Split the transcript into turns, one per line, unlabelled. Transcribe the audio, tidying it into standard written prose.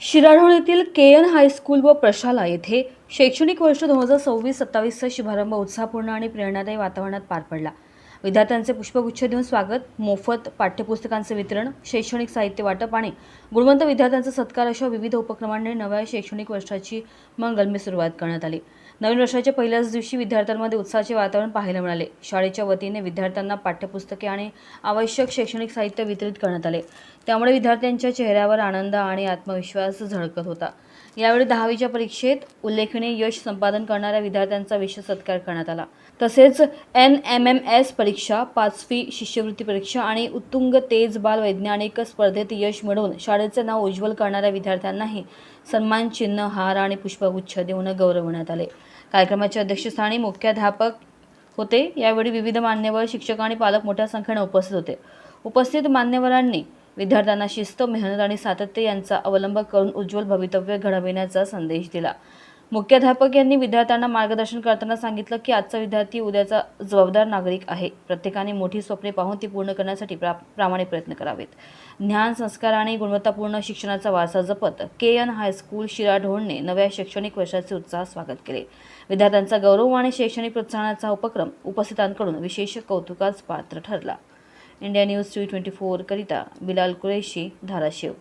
शिराढोण येथील KN high school व प्रशाला येथे शैक्षणिक वर्ष 2026-27चा शुभारंभ उत्साहपूर्ण आणि प्रेरणादायी वातावरणात पार पडला। विद्यार्थ्यांचे पुष्पगुच्छ देऊन स्वागत, मोफत पाठ्यपुस्तकांचे वितरण, शैक्षणिक साहित्य वाटप आणि गुणवंत विद्यार्थ्यांचा सत्कार अशा विविध उपक्रमांनी नव्या शैक्षणिक वर्षाची मंगलमय सुरुवात करण्यात आली। नवीन वर्षाच्या पहिल्याच दिवशी विद्यार्थ्यांमध्ये उत्साहाचे वातावरण पाहायला मिळाले। शाळेच्या वतीने विद्यार्थ्यांना पाठ्यपुस्तके आणि आवश्यक शैक्षणिक साहित्य वितरित करण्यात आले। त्यामुळे विद्यार्थ्यांच्या चेहऱ्यावर आनंद आणि आत्मविश्वास झळकत होता। यावेळी 10वीच्या परीक्षेत उल्लेखनीय यश संपादन करणाऱ्या विद्यार्थ्यांचा विशेष सत्कार करण्यात आला। तसेच NMMS परीक्षा, 5वी शिष्यवृत्ती परीक्षा आणि उत्तुंग तेज बाल वैज्ञानिक स्पर्धेत यश मिळवून शाळेचे नाव उज्ज्वल करणाऱ्या विद्यार्थ्यांनाही सन्मान चिन्ह, हार आणि पुष्पगुच्छ देऊन गौरवण्यात आले। कार्यक्रमाच्या अध्यक्षस्थानी मुख्याध्यापक होते। यावेळी विविध मान्यवर, शिक्षक आणि पालक मोठ्या संख्येने उपस्थित होते। उपस्थित मान्यवरांनी विद्यार्थ्यांना शिस्त, मेहनत आणि सातत्य यांचा अवलंब करून उज्ज्वल भवितव्य घडविण्याचा संदेश दिला। मुख्याध्यापक यांनी विद्यार्थ्यांना मार्गदर्शन करताना सांगितलं की आजचा विद्यार्थी उद्याचा जबाबदार नागरिक आहे। प्रत्येकाने मोठी स्वप्ने पाहून ती पूर्ण करण्यासाठी प्रामाणिक प्रयत्न करावेत। ज्ञान, संस्कार आणि गुणवत्तापूर्ण शिक्षणाचा वारसा जपत केएन हायस्कूल शिराढोणने नव्या शैक्षणिक वर्षाचे उत्साहात स्वागत केले। विद्यार्थ्यांचा गौरव आणि शैक्षणिक प्रोत्साहनाचा उपक्रम उपस्थितांकडून विशेष कौतुकास पात्र ठरला। इंडिया न्यूज 324 करिता बिलाल कुरैशी, धाराशिव।